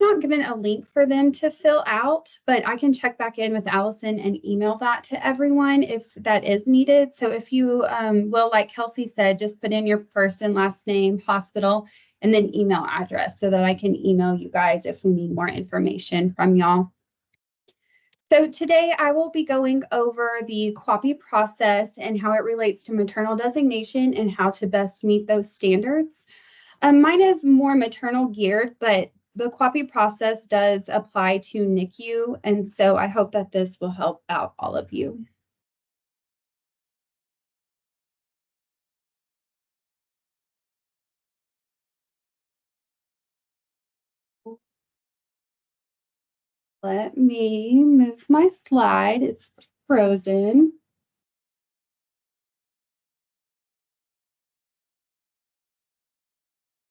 Not given a link for them to fill out, but I can check back in with Allison and email that to everyone if that is needed. So if you will, like Kelsey said, just put in your first and last name, hospital, and then email address so that I can email you guys if we need more information from y'all. So today I will be going over the QAPI process and how it relates to maternal designation and how to best meet those standards. Mine is more maternal geared, but the QAPI process does apply to NICU, and so I hope that this will help out all of you. Let me move my slide. It's frozen.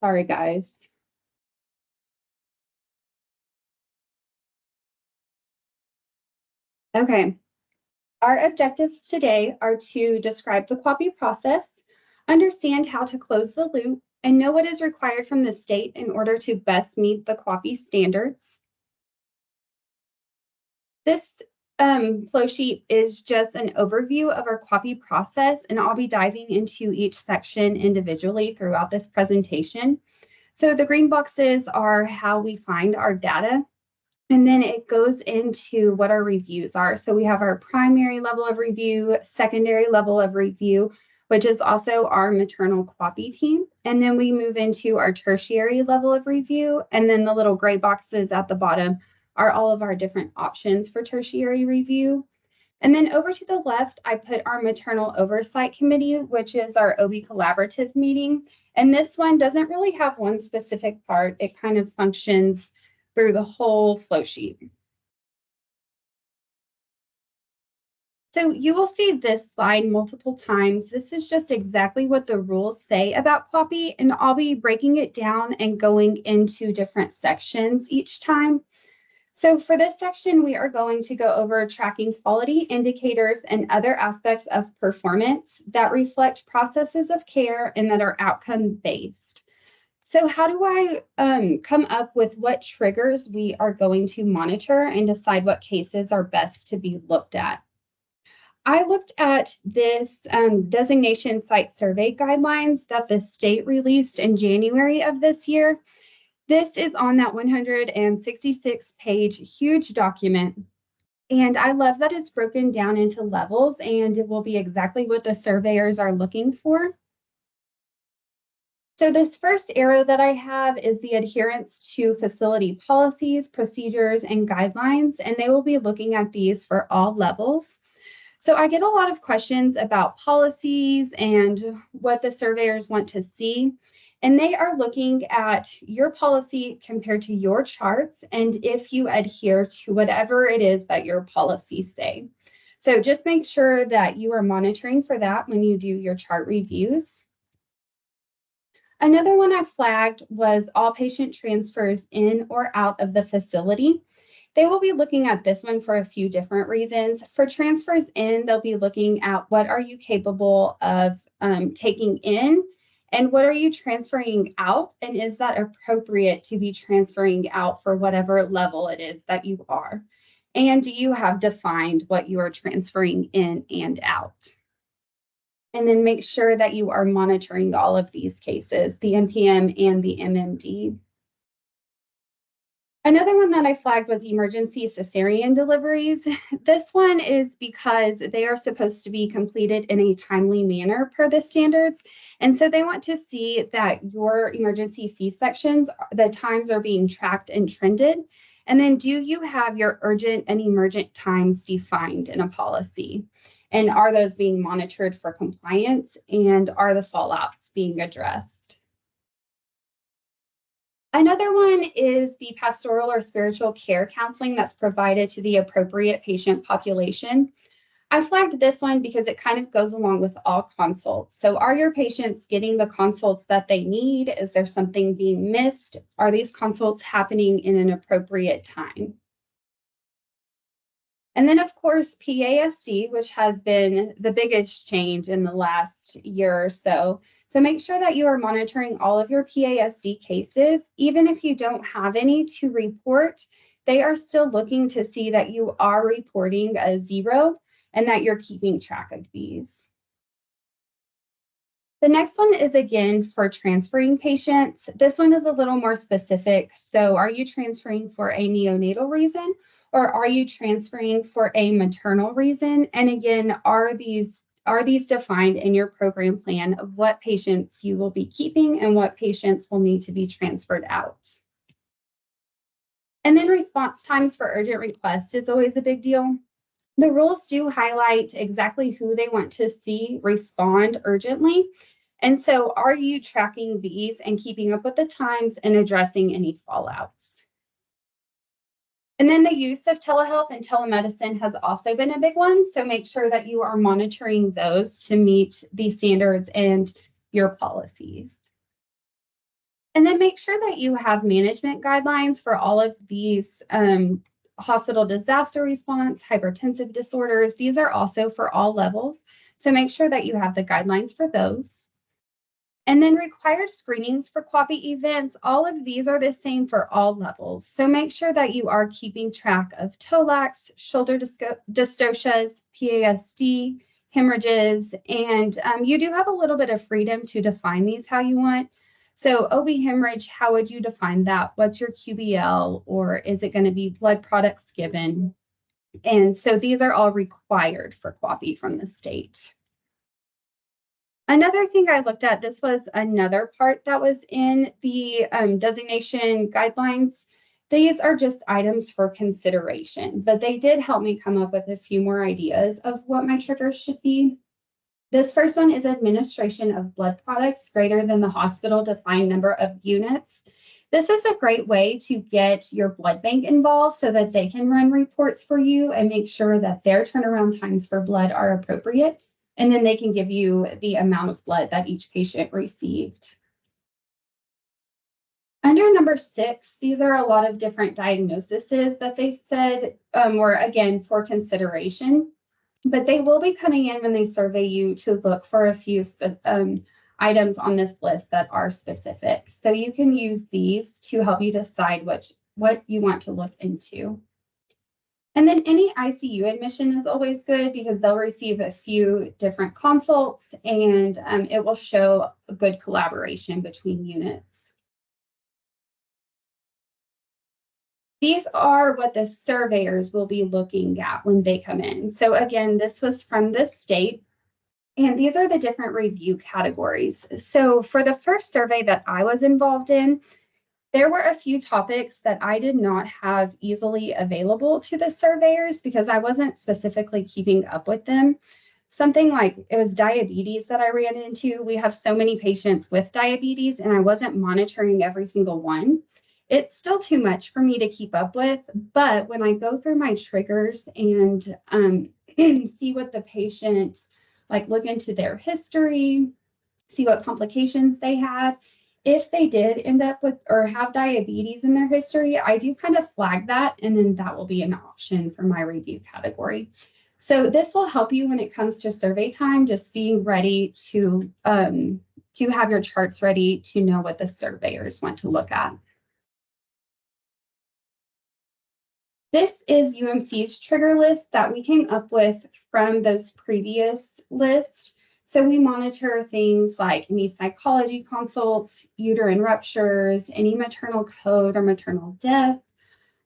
Sorry, guys. Okay. Our objectives today are to describe the QAPI process, understand how to close the loop, and know what is required from the state in order to best meet the QAPI standards. This flow sheet is just an overview of our QAPI process, and I'll be diving into each section individually throughout this presentation. So the green boxes are how we find our data. And then it goes into what our reviews are. So we have our primary level of review, secondary level of review, which is also our maternal QAPI team. And then we move into our tertiary level of review. And then the little gray boxes at the bottom are all of our different options for tertiary review. And then over to the left, I put our maternal oversight committee, which is our OB collaborative meeting. And this one doesn't really have one specific part. It kind of functions through the whole flow sheet. So you will see this slide multiple times. This is just exactly what the rules say about QAPI, and I'll be breaking it down and going into different sections each time. So for this section, we are going to go over tracking quality indicators and other aspects of performance that reflect processes of care and that are outcome-based. So how do I come up with what triggers we are going to monitor and decide what cases are best to be looked at? I looked at this designation site survey guidelines that the state released in January of this year. This is on that 166-page huge document. And I love that it's broken down into levels and it will be exactly what the surveyors are looking for. So this first arrow that I have is the adherence to facility policies, procedures, and guidelines, and they will be looking at these for all levels. So I get a lot of questions about policies and what the surveyors want to see. And they are looking at your policy compared to your charts and if you adhere to whatever it is that your policies say. So just make sure that you are monitoring for that when you do your chart reviews. Another one I flagged was all patient transfers in or out of the facility. They will be looking at this one for a few different reasons. For transfers in, they'll be looking at what are you capable of taking in and what are you transferring out, and is that appropriate to be transferring out for whatever level it is that you are? And do you have defined what you are transferring in and out? And then make sure that you are monitoring all of these cases, the NPM and the MMD. Another one that I flagged was emergency cesarean deliveries. This one is because they are supposed to be completed in a timely manner per the standards. And so they want to see that your emergency C-sections, the times are being tracked and trended. And then do you have your urgent and emergent times defined in a policy? And are those being monitored for compliance? And are the fallouts being addressed? Another one is the pastoral or spiritual care counseling that's provided to the appropriate patient population. I flagged this one because it kind of goes along with all consults. So are your patients getting the consults that they need? Is there something being missed? Are these consults happening in an appropriate time? And then, of course, PASD, which has been the biggest change in the last year or so. So make sure that you are monitoring all of your PASD cases. Even if you don't have any to report, they are still looking to see that you are reporting a 0 and that you're keeping track of these. The next one is again for transferring patients. This one is a little more specific. So are you transferring for a neonatal reason or are you transferring for a maternal reason? And again, are these defined in your program plan of what patients you will be keeping and what patients will need to be transferred out? And then response times for urgent requests is always a big deal. The rules do highlight exactly who they want to see respond urgently. And so are you tracking these and keeping up with the times and addressing any fallouts? And then the use of telehealth and telemedicine has also been a big one. So make sure that you are monitoring those to meet these standards and your policies. And then make sure that you have management guidelines for all of these hospital disaster response, hypertensive disorders. These are also for all levels. So make sure that you have the guidelines for those. And then required screenings for QAPI events. All of these are the same for all levels. So make sure that you are keeping track of TOLACs, shoulder dystocias, PASD, hemorrhages, and you do have a little bit of freedom to define these how you want. So OB hemorrhage, how would you define that? What's your QBL, or is it going to be blood products given? And so these are all required for QAPI from the state. Another thing I looked at, this was another part that was in the designation guidelines. These are just items for consideration, but they did help me come up with a few more ideas of what my triggers should be. This first one is administration of blood products greater than the hospital defined number of units. This is a great way to get your blood bank involved so that they can run reports for you and make sure that their turnaround times for blood are appropriate. And then they can give you the amount of blood that each patient received. Under number 6, these are a lot of different diagnoses that they said were, again, for consideration. But they will be coming in when they survey you to look for a few items on this list that are specific. So you can use these to help you decide what you want to look into. And then any ICU admission is always good because they'll receive a few different consults and it will show a good collaboration between units. These are what the surveyors will be looking at when they come in. So again, this was from the state, and these are the different review categories. So for the first survey that I was involved in, there were a few topics that I did not have easily available to the surveyors because I wasn't specifically keeping up with them. Something like it was diabetes that I ran into. We have so many patients with diabetes and I wasn't monitoring every single one. It's still too much for me to keep up with, but when I go through my triggers and see what the patient, like look into their history, see what complications they had, if they did end up with or have diabetes in their history, I do kind of flag that, and then that will be an option for my review category. So this will help you when it comes to survey time, just being ready to have your charts ready to know what the surveyors want to look at. This is UMC's trigger list that we came up with from those previous lists. So we monitor things like any psychology consults, uterine ruptures, any maternal code or maternal death,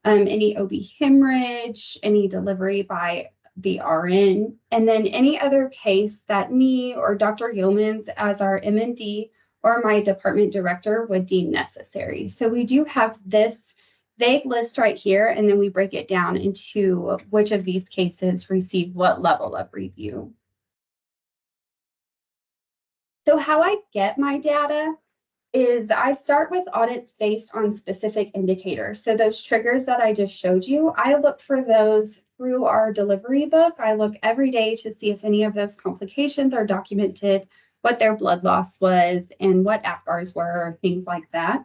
any OB hemorrhage, any delivery by the RN, and then any other case that me or Dr. Yeomans as our MND or my department director would deem necessary. So we do have this vague list right here, and then we break it down into which of these cases receive what level of review. So how I get my data is I start with audits based on specific indicators. So those triggers that I just showed you, I look for those through our delivery book. I look every day to see if any of those complications are documented, what their blood loss was, and what APGARs were, things like that.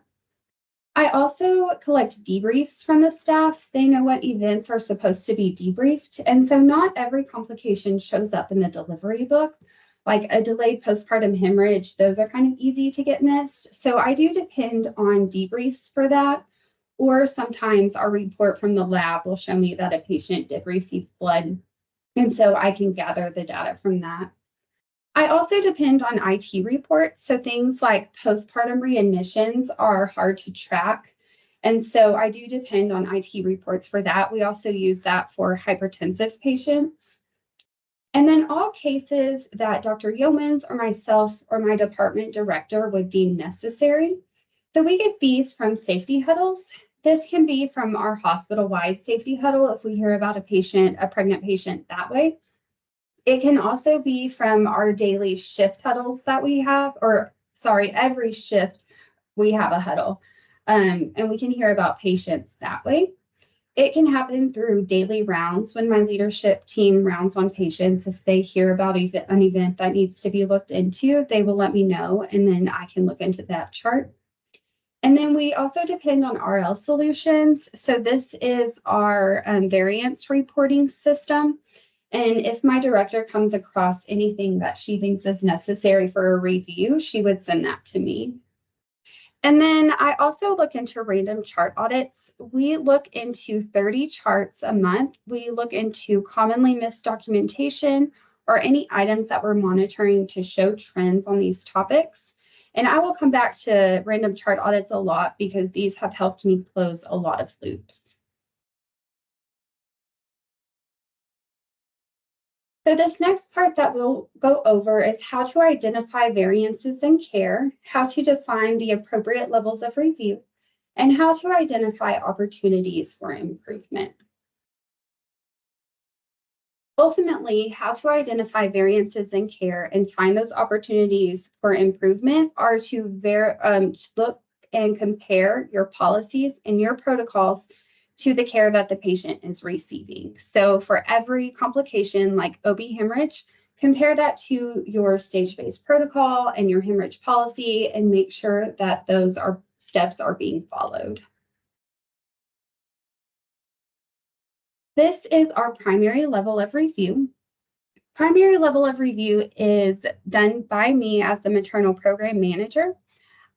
I also collect debriefs from the staff. They know what events are supposed to be debriefed. And so not every complication shows up in the delivery book, like a delayed postpartum hemorrhage. Those are kind of easy to get missed. So I do depend on debriefs for that. Or sometimes our report from the lab will show me that a patient did receive blood. And so I can gather the data from that. I also depend on IT reports. So things like postpartum readmissions are hard to track. And so I do depend on IT reports for that. We also use that for hypertensive patients. And then all cases that Dr. Yeomans or myself or my department director would deem necessary. So we get these from safety huddles. This can be from our hospital-wide safety huddle if we hear about a pregnant patient that way. It can also be from our daily shift huddles that we have, every shift we have a huddle. And we can hear about patients that way. It can happen through daily rounds when my leadership team rounds on patients. If they hear about an event that needs to be looked into, they will let me know, and then I can look into that chart. And then we also depend on RL Solutions. So this is our variance reporting system. And if my director comes across anything that she thinks is necessary for a review, she would send that to me. And then I also look into random chart audits. We look into 30 charts a month. We look into commonly missed documentation or any items that we're monitoring to show trends on these topics. And I will come back to random chart audits a lot because these have helped me close a lot of loops. So this next part that we'll go over is how to identify variances in care, how to define the appropriate levels of review, and how to identify opportunities for improvement. Ultimately, how to identify variances in care and find those opportunities for improvement are to look and compare your policies and your protocols to the care that the patient is receiving. So for every complication like OB hemorrhage, compare that to your stage-based protocol and your hemorrhage policy and make sure that those steps are being followed. This is our primary level of review. Primary level of review is done by me as the maternal program manager.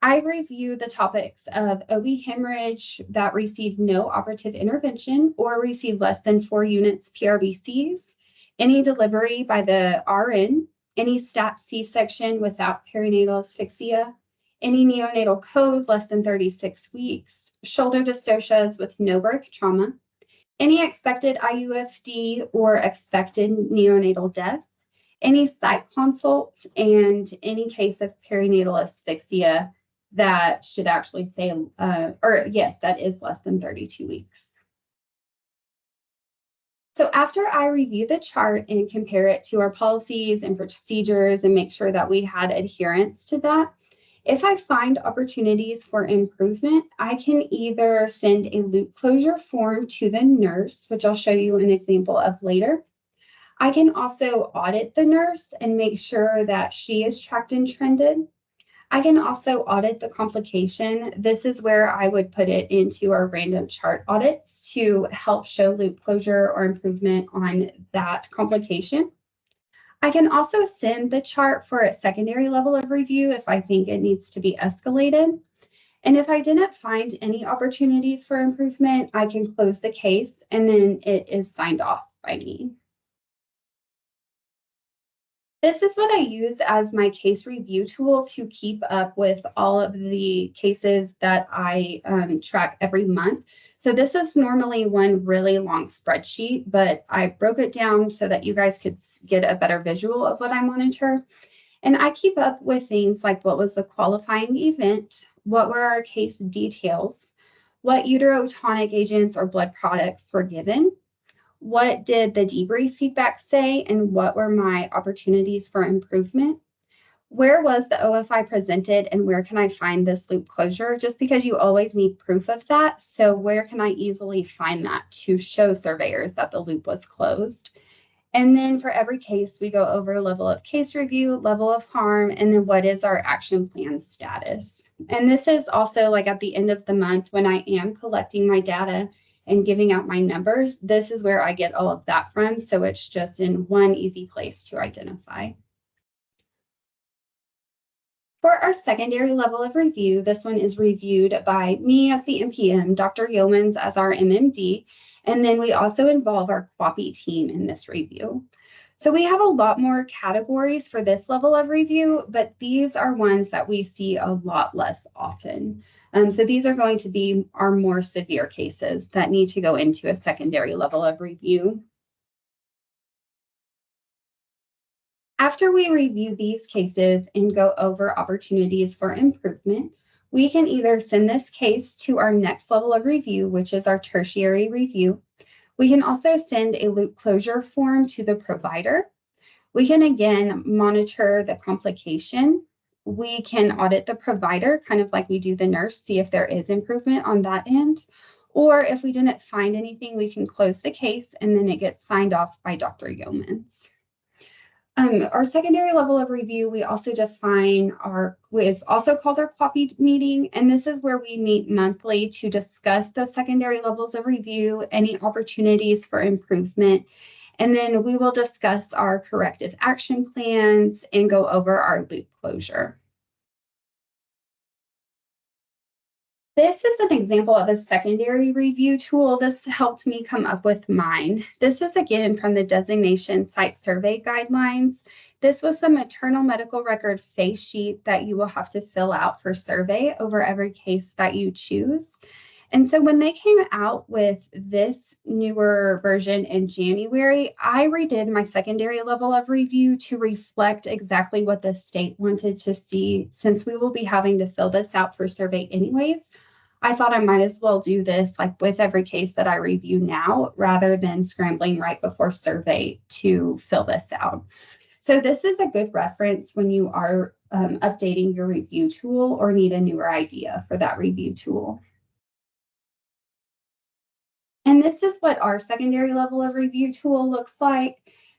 I review the topics of OB hemorrhage that received no operative intervention or received less than 4 units PRBCs, any delivery by the RN, any stat C-section without perinatal asphyxia, any neonatal code less than 36 weeks, shoulder dystocias with no birth trauma, any expected IUFD or expected neonatal death, any site consults, and any case of perinatal asphyxia that should actually say, that is less than 32 weeks. So after I review the chart and compare it to our policies and procedures and make sure that we had adherence to that, if I find opportunities for improvement, I can either send a loop closure form to the nurse, which I'll show you an example of later. I can also audit the nurse and make sure that she is tracked and trended. I can also audit the complication. This is where I would put it into our random chart audits to help show loop closure or improvement on that complication. I can also send the chart for a secondary level of review if I think it needs to be escalated. And if I didn't find any opportunities for improvement, I can close the case and then it is signed off by me. This is what I use as my case review tool to keep up with all of the cases that I track every month. So this is normally one really long spreadsheet, but I broke it down so that you guys could get a better visual of what I monitor. And I keep up with things like what was the qualifying event, what were our case details, what uterotonic agents or blood products were given, what did the debrief feedback say, and what were my opportunities for improvement? Where was the OFI presented, and where can I find this loop closure? Just because you always need proof of that. So where can I easily find that to show surveyors that the loop was closed? And then for every case, we go over level of case review, level of harm, and then what is our action plan status. And this is also like at the end of the month when I am collecting my data and giving out my numbers, this is where I get all of that from. So it's just in one easy place to identify. For our secondary level of review, this one is reviewed by me as the MPM, Dr. Yeomans as our MMD, and then we also involve our QAPI team in this review. So we have a lot more categories for this level of review, but these are ones that we see a lot less often. So these are going to be our more severe cases that need to go into a secondary level of review. After we review these cases and go over opportunities for improvement, we can either send this case to our next level of review, which is our tertiary review. We can also send a loop closure form to the provider. We can again monitor the complication. We can audit the provider, kind of like we do the nurse, see if there is improvement on that end. Or if we didn't find anything, we can close the case and then it gets signed off by Dr. Yeomans. Our secondary level of review, we also define is also called our QAPI meeting, and this is where we meet monthly to discuss those secondary levels of review, any opportunities for improvement, and then we will discuss our corrective action plans and go over our loop closure. This is an example of a secondary review tool. This helped me come up with mine. This is again from the Designation Site Survey Guidelines. This was the maternal medical record face sheet that you will have to fill out for survey over every case that you choose. And so when they came out with this newer version in January, I redid my secondary level of review to reflect exactly what the state wanted to see, since we will be having to fill this out for survey anyways. I thought I might as well do this like with every case that I review now, rather than scrambling right before survey to fill this out. So this is a good reference when you are updating your review tool or need a newer idea for that review tool. And this is what our secondary level of review tool looks like.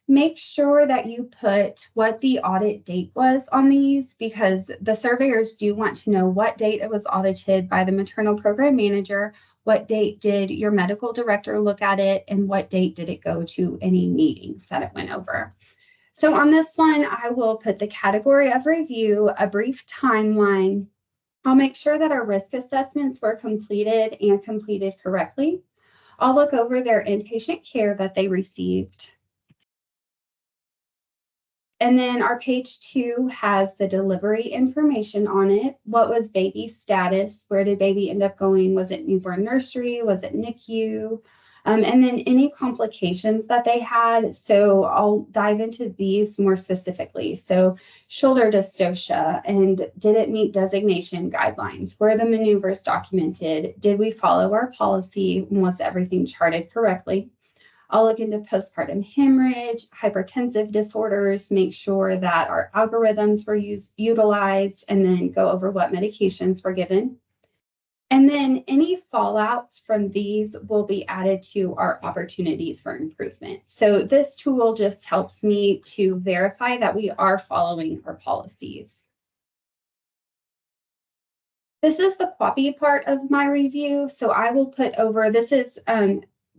Make sure that you put what the audit date was on these, because the surveyors do want to know what date it was audited by the maternal program manager, what date did your medical director look at it, and what date did it go to any meetings that it went over. So on this one, I will put the category of review, a brief timeline. I'll make sure that our risk assessments were completed and completed correctly. I'll look over their inpatient care that they received. And then our page 2 has the delivery information on it. What was baby's status? Where did baby end up going? Was it newborn nursery? Was it NICU? And then any complications that they had. So I'll dive into these more specifically. So shoulder dystocia, and did it meet designation guidelines? Were the maneuvers documented? Did we follow our policy? Was everything charted correctly? I'll look into postpartum hemorrhage, hypertensive disorders, make sure that our algorithms were utilized, and then go over what medications were given. And then any fallouts from these will be added to our opportunities for improvement. So this tool just helps me to verify that we are following our policies. This is the QAPI part of my review. So I will put over, this is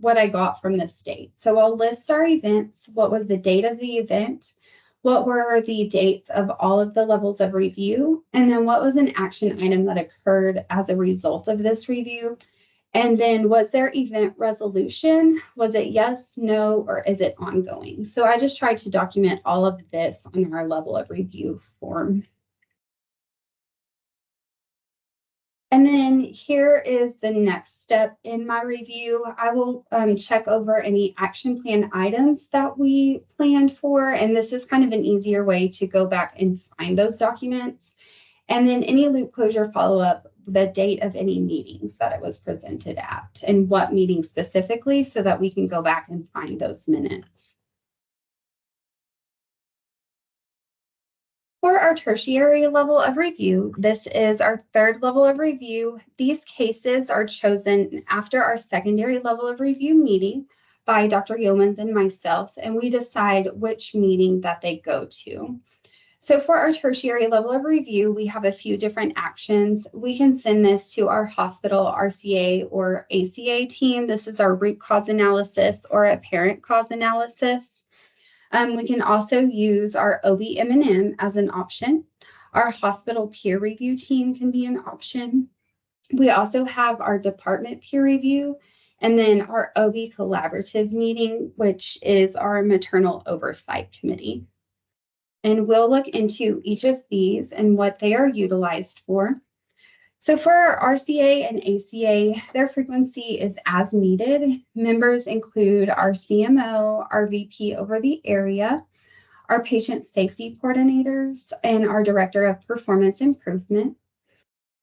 what I got from the state. So I'll list our events, what was the date of the event, what were the dates of all of the levels of review, and then what was an action item that occurred as a result of this review. And then was there event resolution? Was it yes, no, or is it ongoing? So I just tried to document all of this on our level of review form. And then here is the next step in my review. I will check over any action plan items that we planned for, and this is kind of an easier way to go back and find those documents. And then any loop closure follow-up, the date of any meetings that it was presented at, and what meeting specifically, so that we can go back and find those minutes. For our tertiary level of review, this is our third level of review. These cases are chosen after our secondary level of review meeting by Dr. Yeomans and myself, and we decide which meeting that they go to. So for our tertiary level of review, we have a few different actions. We can send this to our hospital RCA or ACA team. This is our root cause analysis or apparent cause analysis. We can also use our OB-M&M as an option. Our hospital peer review team can be an option. We also have our department peer review, and then our OB collaborative meeting, which is our maternal oversight committee. And we'll look into each of these and what they are utilized for. So for our RCA and ACA, their frequency is as needed. Members include our CMO, our VP over the area, our patient safety coordinators, and our director of performance improvement.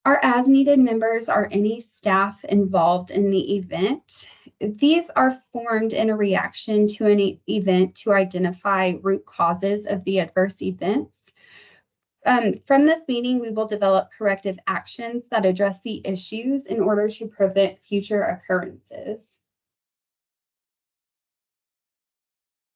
Our as needed members are any staff involved in the event. These are formed in a reaction to an event to identify root causes of the adverse events. From this meeting, we will develop corrective actions that address the issues in order to prevent future occurrences.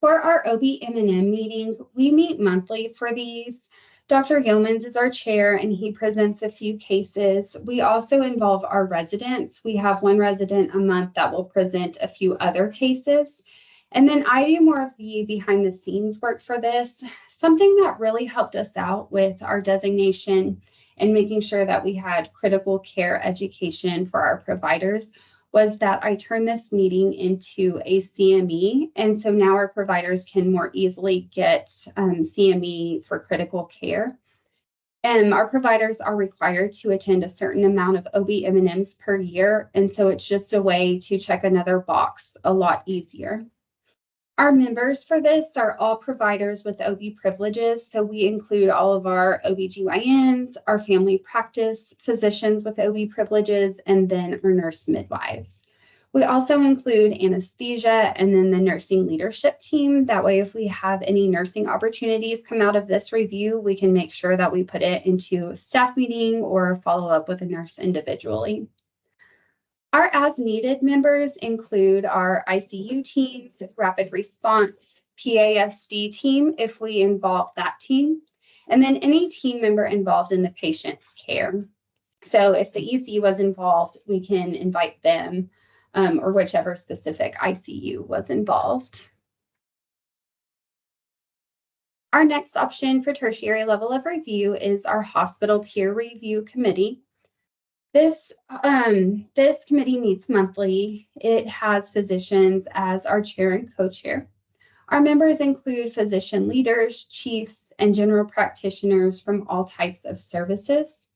For our OB-M&M meeting, we meet monthly for these. Dr. Yeomans is our chair and he presents a few cases. We also involve our residents. We have one resident a month that will present a few other cases. And then I do more of the behind the scenes work for this. Something that really helped us out with our designation and making sure that we had critical care education for our providers was that I turned this meeting into a CME. And so now our providers can more easily get CME for critical care. And our providers are required to attend a certain amount of OB-M&Ms per year. And so it's just a way to check another box a lot easier. Our members for this are all providers with OB privileges. So we include all of our OBGYNs, our family practice physicians with OB privileges, and then our nurse midwives. We also include anesthesia and then the nursing leadership team. That way, if we have any nursing opportunities come out of this review, we can make sure that we put it into a staff meeting or follow up with a nurse individually. Our as-needed members include our ICU teams, rapid response, PASD team, if we involve that team, and then any team member involved in the patient's care. So if the EC was involved, we can invite them or whichever specific ICU was involved. Our next option for tertiary level of review is our hospital peer review committee. This committee meets monthly. It has physicians as our chair and co-chair. Our members include physician leaders, chiefs, and general practitioners from all types of services.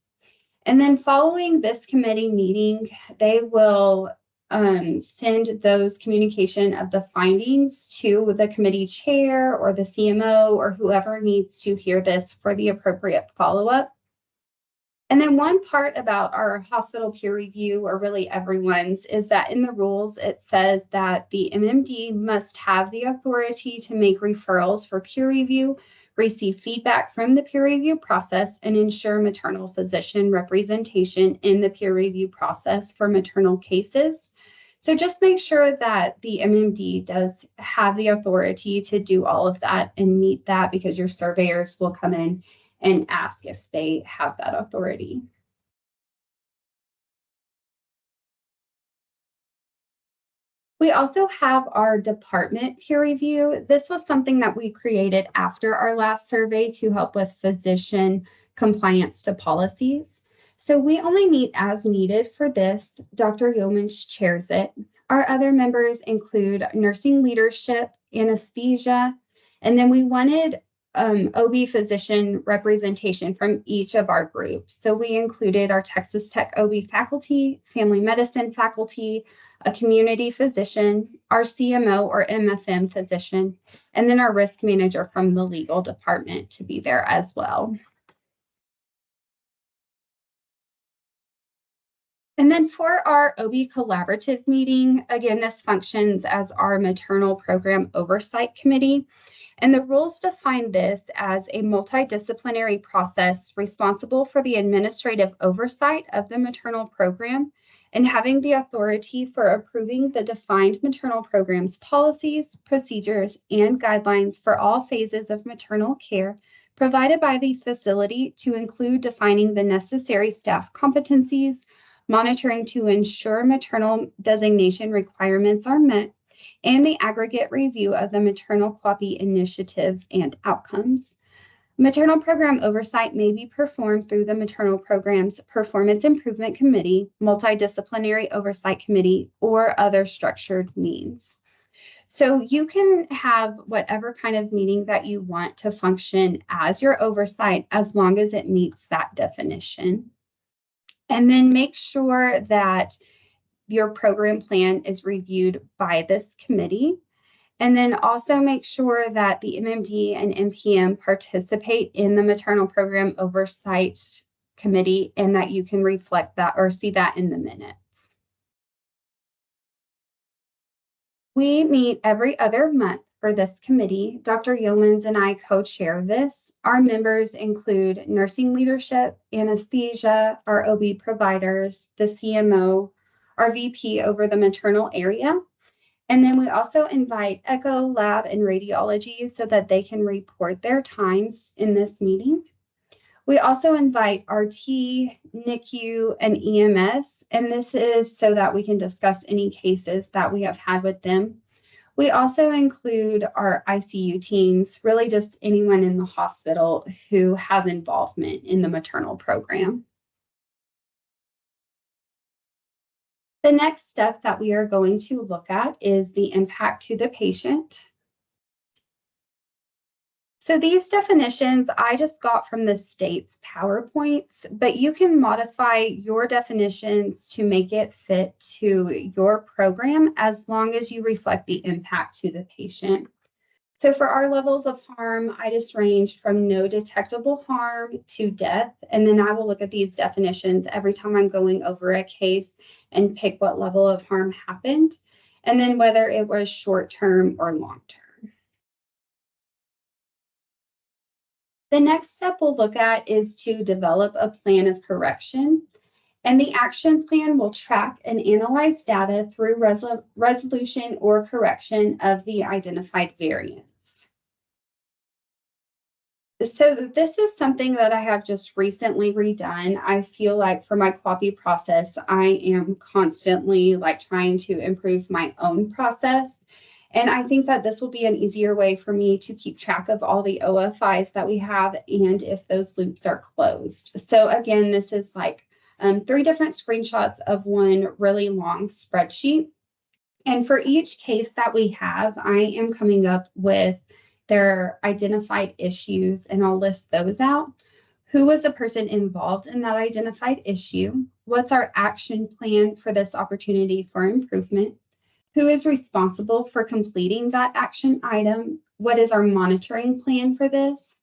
And then following this committee meeting, they will send those communication of the findings to the committee chair or the CMO or whoever needs to hear this for the appropriate follow-up. And then one part about our hospital peer review, or really everyone's, is that in the rules, it says that the MMD must have the authority to make referrals for peer review, receive feedback from the peer review process, and ensure maternal physician representation in the peer review process for maternal cases. So just make sure that the MMD does have the authority to do all of that and meet that, because your surveyors will come in and ask if they have that authority. We also have our department peer review. This was something that we created after our last survey to help with physician compliance to policies. So we only meet as needed for this. Dr. Yeomans chairs it. Our other members include nursing leadership, anesthesia, and then we wanted OB physician representation from each of our groups. So we included our Texas Tech OB faculty, family medicine faculty, a community physician, our CMO or MFM physician, and then our risk manager from the legal department to be there as well. And then for our OB collaborative meeting, again, this functions as our maternal program oversight committee. And the rules define this as a multidisciplinary process responsible for the administrative oversight of the maternal program and having the authority for approving the defined maternal program's policies, procedures, and guidelines for all phases of maternal care provided by the facility to include defining the necessary staff competencies, monitoring to ensure maternal designation requirements are met, and the aggregate review of the maternal QAPI initiatives and outcomes. Maternal program oversight may be performed through the Maternal Program's Performance Improvement Committee, Multidisciplinary Oversight Committee, or other structured means. So you can have whatever kind of meeting that you want to function as your oversight as long as it meets that definition. And then make sure that your program plan is reviewed by this committee. And then also make sure that the MMD and MPM participate in the maternal program oversight committee and that you can reflect that or see that in the minutes. We meet every other month for this committee. Dr. Yeomans and I co-chair this. Our members include nursing leadership, anesthesia, our OB providers, the CMO, our VP over the maternal area. And then we also invite echo, lab, and radiology so that they can report their times in this meeting. We also invite RT, NICU, and EMS, and this is so that we can discuss any cases that we have had with them. We also include our ICU teams, really just anyone in the hospital who has involvement in the maternal program. The next step that we are going to look at is the impact to the patient. So these definitions I just got from the state's PowerPoints, but you can modify your definitions to make it fit to your program as long as you reflect the impact to the patient. So for our levels of harm, I just ranged from no detectable harm to death. And then I will look at these definitions every time I'm going over a case and pick what level of harm happened, and then whether it was short-term or long-term. The next step we'll look at is to develop a plan of correction. And the action plan will track and analyze data through resolution or correction of the identified variance. So this is something that I have just recently redone. I feel like for my QAPI process, I am constantly trying to improve my own process. And I think that this will be an easier way for me to keep track of all the OFIs that we have and if those loops are closed. So again, this is 3 different screenshots of one really long spreadsheet. And for each case that we have, I am coming up with their identified issues, and I'll list those out. Who was the person involved in that identified issue? What's our action plan for this opportunity for improvement? Who is responsible for completing that action item? What is our monitoring plan for this?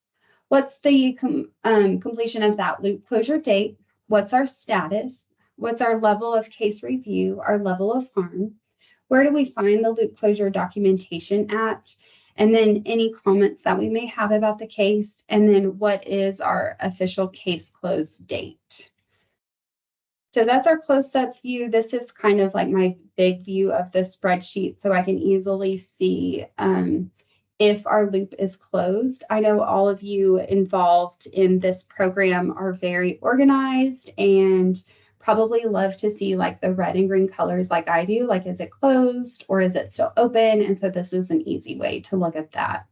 What's the completion of that loop closure date? What's our status? What's our level of case review, our level of harm? Where do we find the loop closure documentation at? And then any comments that we may have about the case, and then what is our official case close date. So that's our close-up view. This is kind of my big view of the spreadsheet, so I can easily see if our loop is closed. I know all of you involved in this program are very organized and probably love to see the red and green colors like I do, is it closed or is it still open? And so this is an easy way to look at that.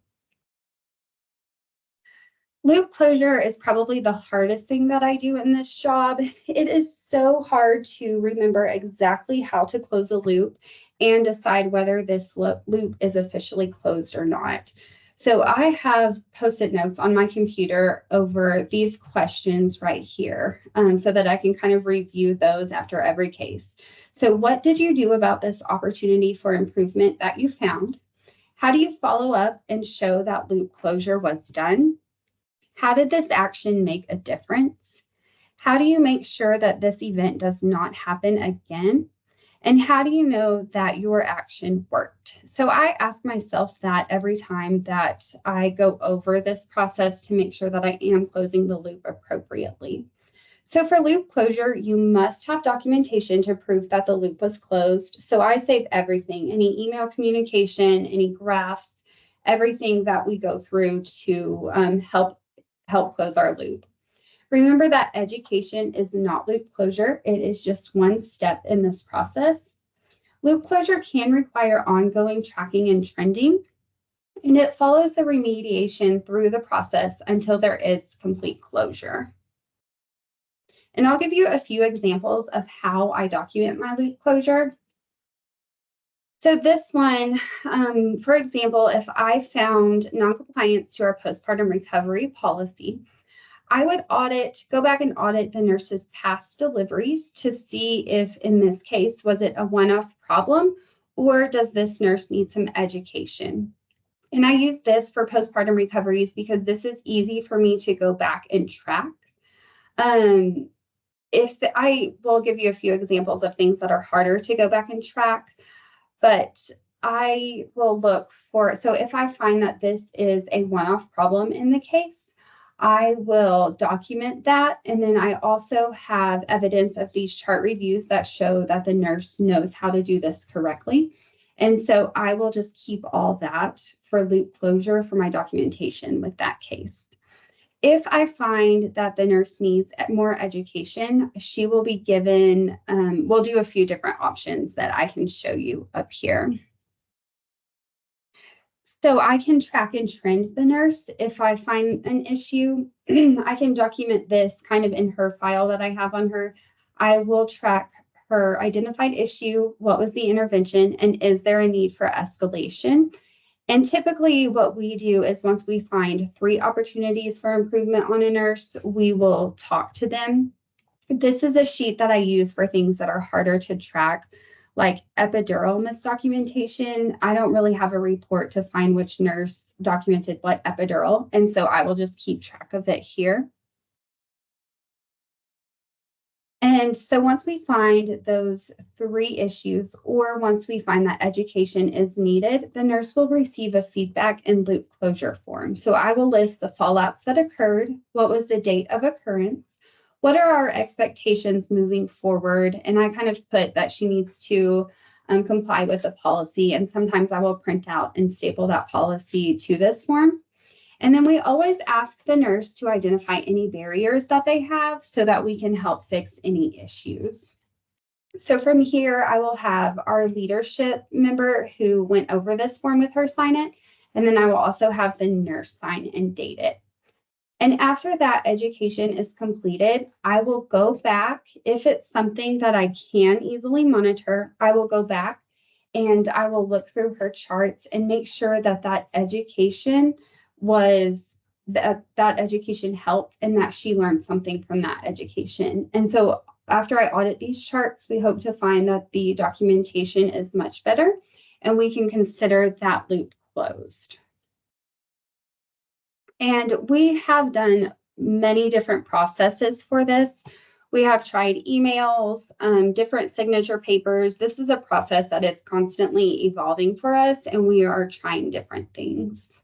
Loop closure is probably the hardest thing that I do in this job. It is so hard to remember exactly how to close a loop and decide whether this loop is officially closed or not. So I have Post-it notes on my computer over these questions right here so that I can kind of review those after every case. So what did you do about this opportunity for improvement that you found? How do you follow up and show that loop closure was done? How did this action make a difference? How do you make sure that this event does not happen again? And how do you know that your action worked? So I ask myself that every time that I go over this process to make sure that I am closing the loop appropriately. So for loop closure, you must have documentation to prove that the loop was closed. So I save everything, any email communication, any graphs, everything that we go through to help close our loop. Remember that education is not loop closure. It is just one step in this process. Loop closure can require ongoing tracking and trending, and it follows the remediation through the process until there is complete closure. And I'll give you a few examples of how I document my loop closure. So this one, for example, if I found noncompliance to our postpartum recovery policy, I would go back and audit the nurse's past deliveries to see if, in this case, was it a one-off problem or does this nurse need some education? And I use this for postpartum recoveries because this is easy for me to go back and track. I will give you a few examples of things that are harder to go back and track, but I will look for, so if I find that this is a one-off problem in the case, I will document that. And then I also have evidence of these chart reviews that show that the nurse knows how to do this correctly. And so I will just keep all that for loop closure for my documentation with that case. If I find that the nurse needs more education, she will be given, we'll do a few different options that I can show you up here. So I can track and trend the nurse. If I find an issue, I can document this kind of in her file that I have on her. I will track her identified issue, what was the intervention, and is there a need for escalation? And typically what we do is once we find 3 opportunities for improvement on a nurse, we will talk to them. This is a sheet that I use for things that are harder to track, like epidural misdocumentation. I don't really have a report to find which nurse documented what epidural, and so I will just keep track of it here. And so once we find those 3 issues, or once we find that education is needed, the nurse will receive a feedback and loop closure form. So I will list the fallouts that occurred, what was the date of occurrence, what are our expectations moving forward, and I kind of put that she needs to comply with the policy, and sometimes I will print out and staple that policy to this form. And then we always ask the nurse to identify any barriers that they have so that we can help fix any issues. So from here, I will have our leadership member who went over this form with her sign it, and then I will also have the nurse sign and date it. And after that education is completed, I will go back. If it's something that I can easily monitor, I will go back and I will look through her charts and make sure that that education education helped and that she learned something from that education. And so after I audit these charts, we hope to find that the documentation is much better and we can consider that loop closed. And we have done many different processes for this. We have tried emails, different signature papers. This is a process that is constantly evolving for us, and we are trying different things.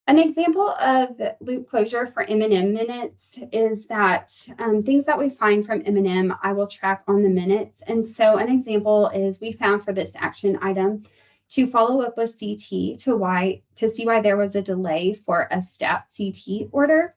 An example of loop closure for M&M minutes is that things that we find from M&M, I will track on the minutes. And so an example is we found for this action item to follow up with CT to see why there was a delay for a stat CT order.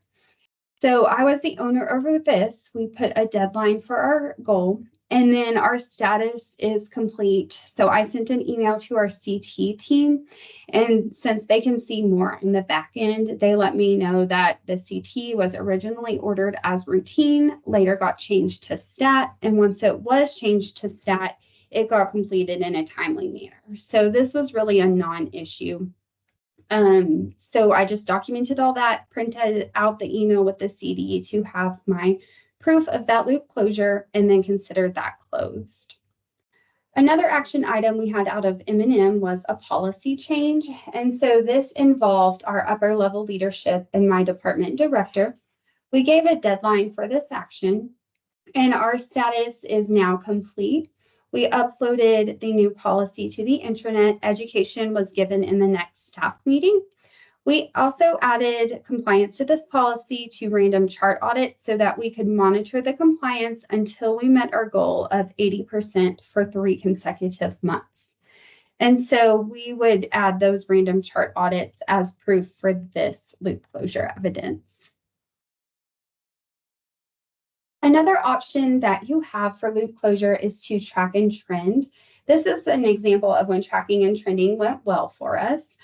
So I was the owner over this. We put a deadline for our goal, and then our status is complete. So I sent an email to our CT team, and since they can see more in the back end, they let me know that the CT was originally ordered as routine, later got changed to stat, and once it was changed to stat, it got completed in a timely manner. So this was really a non-issue. So I just documented all that, printed out the email with the CD to have my proof of that loop closure, and then considered that closed. Another action item we had out of M&M was a policy change. And so this involved our upper level leadership and my department director. We gave a deadline for this action, and our status is now complete. We uploaded the new policy to the intranet. Education was given in the next staff meeting. We also added compliance to this policy to random chart audits so that we could monitor the compliance until we met our goal of 80% for 3 consecutive months. And so we would add those random chart audits as proof for this loop closure evidence. Another option that you have for loop closure is to track and trend. This is an example of when tracking and trending went well for us.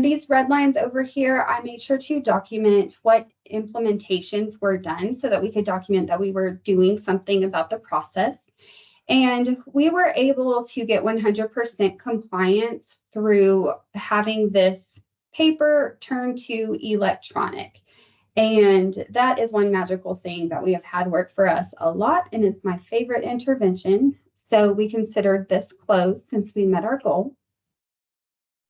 These red lines over here, I made sure to document what implementations were done so that we could document that we were doing something about the process. And we were able to get 100% compliance through having this paper turn to electronic. And that is one magical thing that we have had work for us a lot, and it's my favorite intervention. So we considered this closed since we met our goal.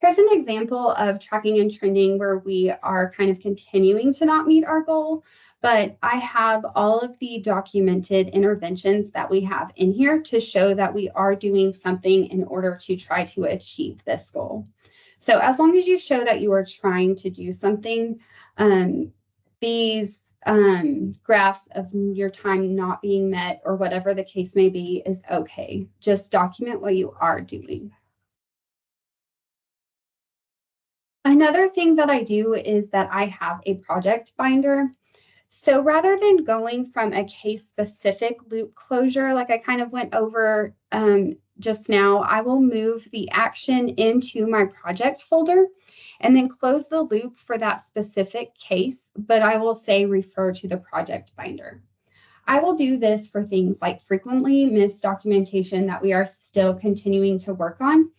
Here's an example of tracking and trending where we are kind of continuing to not meet our goal, but I have all of the documented interventions that we have in here to show that we are doing something in order to try to achieve this goal. So as long as you show that you are trying to do something, these graphs of your time not being met or whatever the case may be is okay. Just document what you are doing. Another thing that I do is that I have a project binder. So rather than going from a case-specific loop closure, like I kind of went over just now, I will move the action into my project folder and then close the loop for that specific case, but I will say refer to the project binder. I will do this for things like frequently missed documentation that we are still continuing to work on.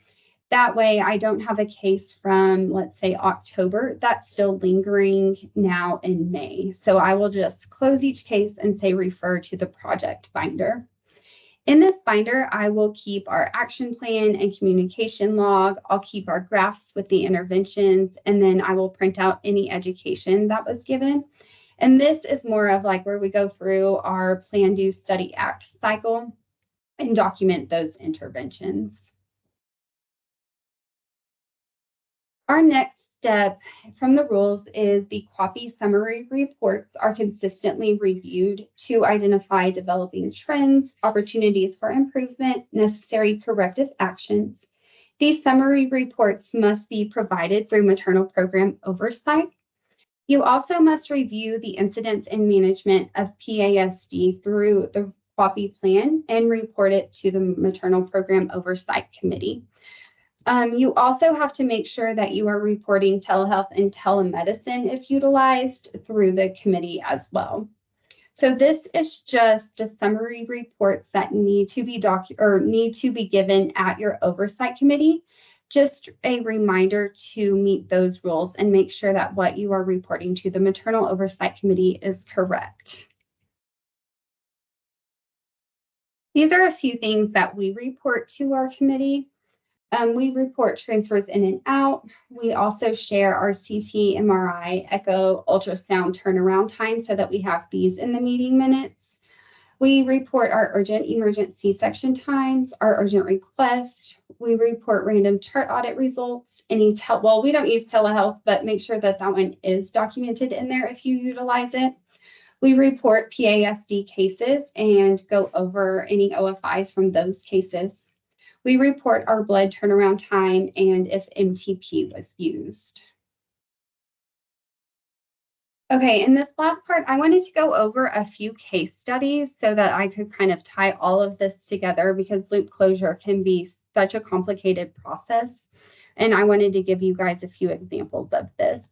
That way I don't have a case from, let's say, October that's still lingering now in May. So I will just close each case and say refer to the project binder. In this binder, I will keep our action plan and communication log. I'll keep our graphs with the interventions, and then I will print out any education that was given. And this is more of like where we go through our plan, do, study, act cycle and document those interventions. Our next step from the rules is the QAPI summary reports are consistently reviewed to identify developing trends, opportunities for improvement, necessary corrective actions. These summary reports must be provided through maternal program oversight. You also must review the incidents and management of PASD through the QAPI plan and report it to the maternal program oversight committee. You also have to make sure that you are reporting telehealth and telemedicine if utilized through the committee as well. So this is just the summary reports that need to be given at your oversight committee. Just a reminder to meet those rules and make sure that what you are reporting to the maternal oversight committee is correct. These are a few things that we report to our committee. We report transfers in and out. We also share our CT, MRI, echo, ultrasound turnaround time so that we have these in the meeting minutes. We report our urgent emergent C-section times, our urgent request. We report random chart audit results. Well, we don't use telehealth, but make sure that that one is documented in there if you utilize it. We report PASD cases and go over any OFIs from those cases. We report our blood turnaround time and if MTP was used. Okay, in this last part, I wanted to go over a few case studies so that I could kind of tie all of this together because loop closure can be such a complicated process. And I wanted to give you guys a few examples of this.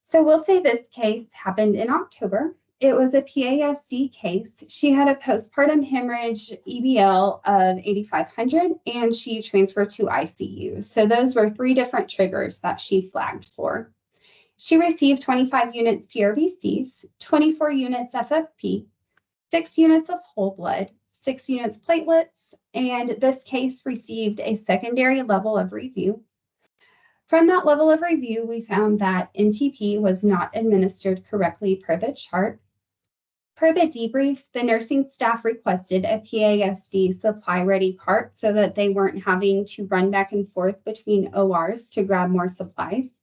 So we'll say this case happened in October. It was a PASD case. She had a postpartum hemorrhage EBL of 8,500 and she transferred to ICU. So those were 3 different triggers that she flagged for. She received 25 units PRBCs, 24 units FFP, 6 units of whole blood, 6 units platelets, and this case received a secondary level of review. From that level of review, we found that NTP was not administered correctly per the chart. Per the debrief, the nursing staff requested a PASD supply-ready cart so that they weren't having to run back and forth between ORs to grab more supplies.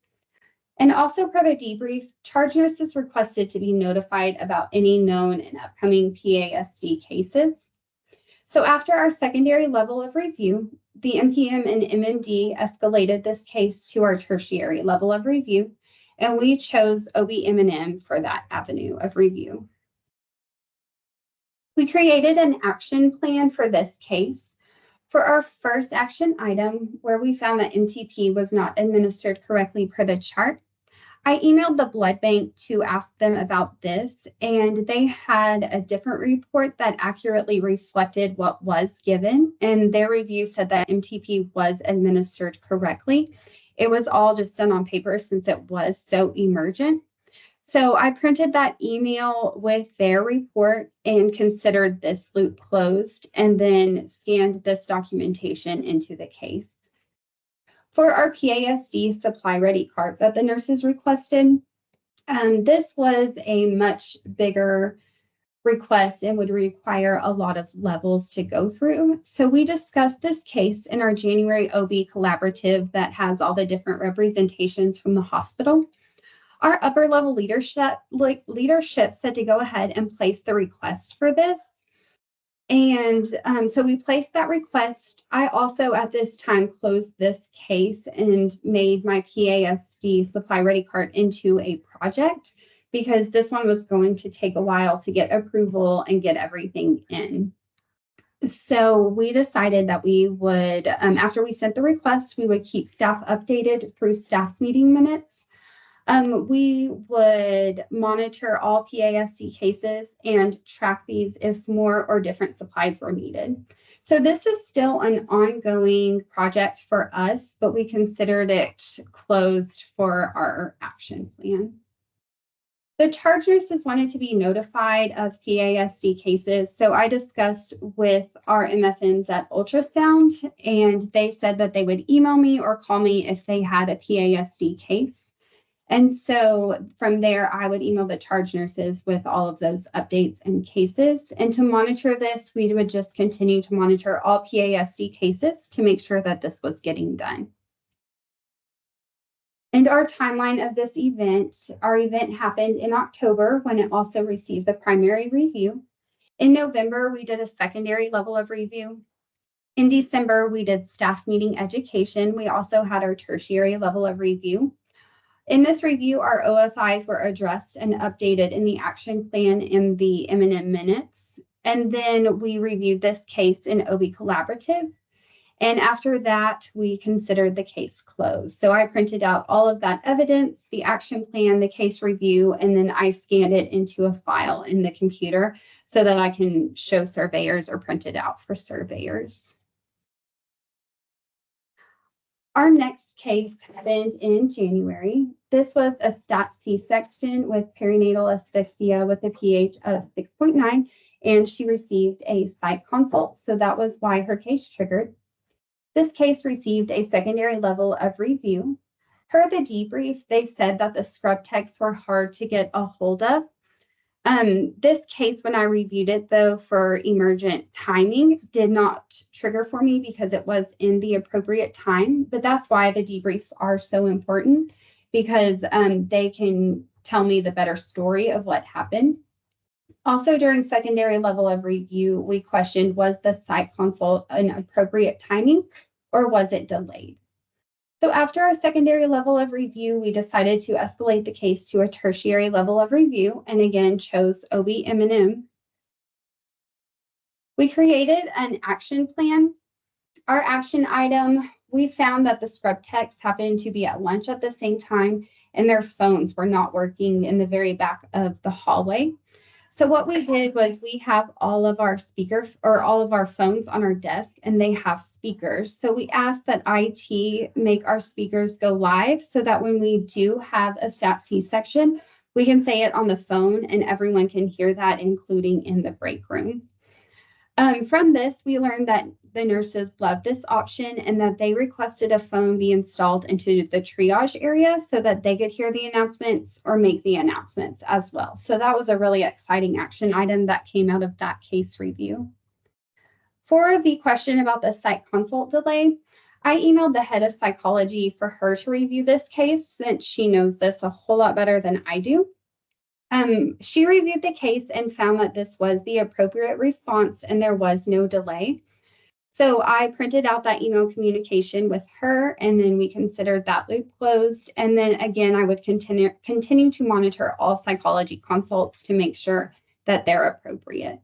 And also per the debrief, charge nurses requested to be notified about any known and upcoming PASD cases. So after our secondary level of review, the MPM and MMD escalated this case to our tertiary level of review, and we chose OB-M&M for that avenue of review. We created an action plan for this case. For our first action item, where we found that MTP was not administered correctly per the chart, I emailed the blood bank to ask them about this, and they had a different report that accurately reflected what was given, and their review said that MTP was administered correctly. It was all just done on paper since it was so emergent. So I printed that email with their report and considered this loop closed, and then scanned this documentation into the case. For our PASD supply ready cart that the nurses requested, this was a much bigger request and would require a lot of levels to go through. So we discussed this case in our January OB collaborative that has all the different representations from the hospital. Our upper level leadership said to go ahead and place the request for this. And so we placed that request. I also at this time closed this case and made my PASD supply ready cart into a project, because this one was going to take a while to get approval and get everything in. So we decided that we would, after we sent the request, we would keep staff updated through staff meeting minutes. We would monitor all PASD cases and track these if more or different supplies were needed. So this is still an ongoing project for us, but we considered it closed for our action plan. The charge nurses wanted to be notified of PASD cases, so I discussed with our MFMs at ultrasound, and they said that they would email me or call me if they had a PASD case. And so from there, I would email the charge nurses with all of those updates and cases. And to monitor this, we would just continue to monitor all PASD cases to make sure that this was getting done. And our timeline of this event, our event happened in October when it also received the primary review. In November, we did a secondary level of review. In December, we did staff meeting education. We also had our tertiary level of review. In this review, our OFIs were addressed and updated in the action plan in the M&M minutes. And then we reviewed this case in OB Collaborative. And after that, we considered the case closed. So I printed out all of that evidence, the action plan, the case review, and then I scanned it into a file in the computer so that I can show surveyors or print it out for surveyors. Our next case happened in January. This was a stat C-section with perinatal asphyxia with a pH of 6.9, and she received a site consult. So that was why her case triggered. This case received a secondary level of review. Per the debrief, they said that the scrub techs were hard to get a hold of. This case, when I reviewed it, though, for emergent timing, did not trigger for me because it was in the appropriate time. But that's why the debriefs are so important, because they can tell me the better story of what happened. Also, during secondary level of review, we questioned, was the site consult an appropriate timing or was it delayed? So after our secondary level of review, we decided to escalate the case to a tertiary level of review and again chose OB-M&M. We created an action plan. Our action item, we found that the scrub techs happened to be at lunch at the same time and their phones were not working in the very back of the hallway. So what we did was we have all of our phones on our desk and they have speakers. So we asked that IT make our speakers go live so that when we do have a stat C-section, we can say it on the phone and everyone can hear that, including in the break room. From this, we learned that the nurses loved this option and that they requested a phone be installed into the triage area so that they could hear the announcements or make the announcements as well. So that was a really exciting action item that came out of that case review. For the question about the site consult delay, I emailed the head of psychology for her to review this case since she knows this a whole lot better than I do. She reviewed the case and found that this was the appropriate response and there was no delay. So I printed out that email communication with her, and then we considered that loop closed. And then again, I would continue to monitor all psychology consults to make sure that they're appropriate.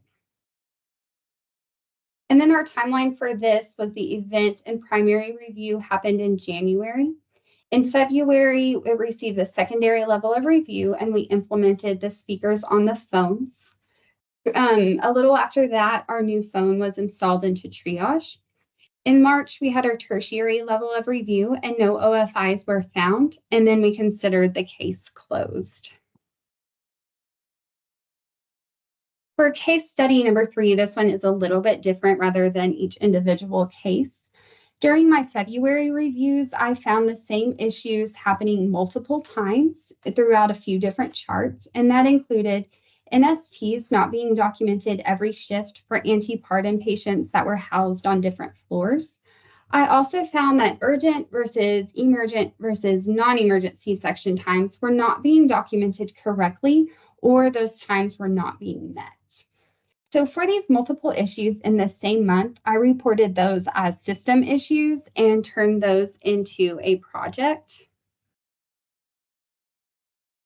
And then our timeline for this was the event and primary review happened in January. In February, we received the secondary level of review and we implemented the speakers on the phones. A little after that, our new phone was installed into triage. In March, we had our tertiary level of review and no OFIs were found, and then we considered the case closed. For case study number 3, this one is a little bit different rather than each individual case. During my February reviews, I found the same issues happening multiple times throughout a few different charts, and that included NSTs not being documented every shift for antepartum patients that were housed on different floors. I also found that urgent versus emergent versus non-emergent C-section times were not being documented correctly, or those times were not being met. So for these multiple issues in the same month, I reported those as system issues and turned those into a project.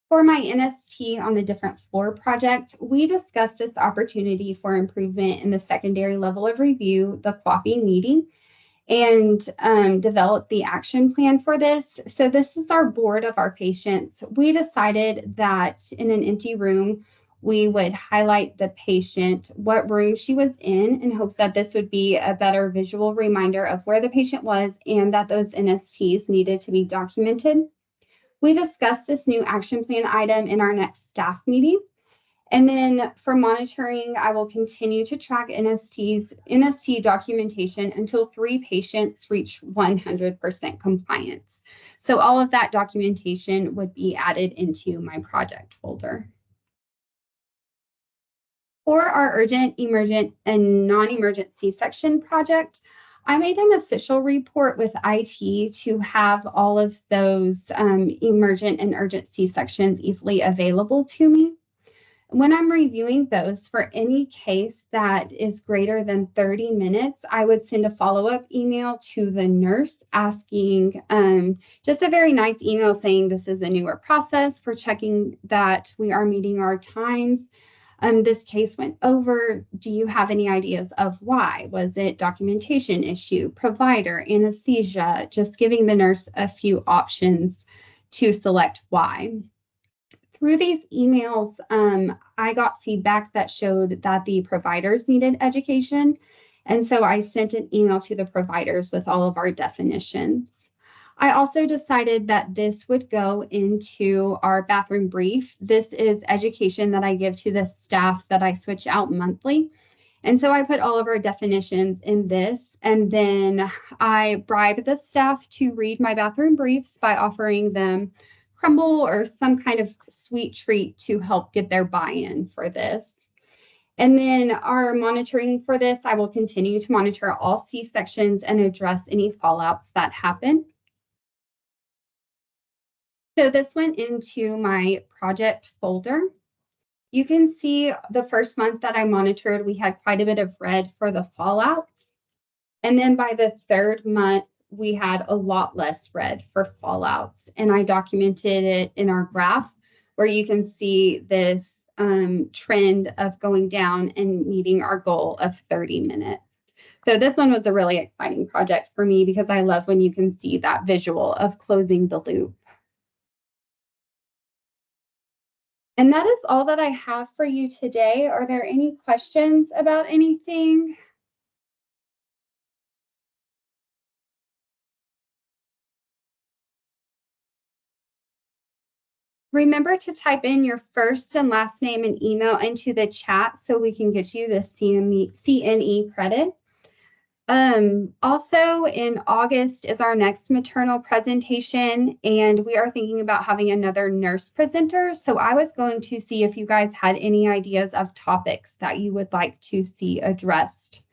For my NST on the different floor project, we discussed its opportunity for improvement in the secondary level of review, the QAPI meeting, and developed the action plan for this. So this is our board of our patients. We decided that in an empty room, we would highlight the patient, what room she was in hopes that this would be a better visual reminder of where the patient was and that those NSTs needed to be documented. We discussed this new action plan item in our next staff meeting. And then for monitoring, I will continue to track NST documentation until 3 patients reach 100% compliance. So all of that documentation would be added into my project folder. For our urgent, emergent, and non-emergent C-section project, I made an official report with IT to have all of those emergent and urgent C-sections easily available to me. When I'm reviewing those for any case that is greater than 30 minutes, I would send a follow-up email to the nurse asking just a very nice email saying this is a newer process for checking that we are meeting our times. This case went over. Do you have any ideas of why? Was it documentation issue, provider, anesthesia? Just giving the nurse a few options to select why. Through these emails, I got feedback that showed that the providers needed education. And so I sent an email to the providers with all of our definitions. I also decided that this would go into our bathroom brief. This is education that I give to the staff that I switch out monthly. And so I put all of our definitions in this, and then I bribe the staff to read my bathroom briefs by offering them crumble or some kind of sweet treat to help get their buy-in for this. And then our monitoring for this, I will continue to monitor all C-sections and address any fallouts that happen. So this went into my project folder. You can see the first month that I monitored, we had quite a bit of red for the fallouts. And then by the 3rd month, we had a lot less red for fallouts. And I documented it in our graph where you can see this trend of going down and meeting our goal of 30 minutes. So this one was a really exciting project for me because I love when you can see that visual of closing the loop. And that is all that I have for you today. Are there any questions about anything? Remember to type in your first and last name and email into the chat so we can get you the CNE credit. Also in August is our next maternal presentation, and we are thinking about having another nurse presenter. So I was going to see if you guys had any ideas of topics that you would like to see addressed.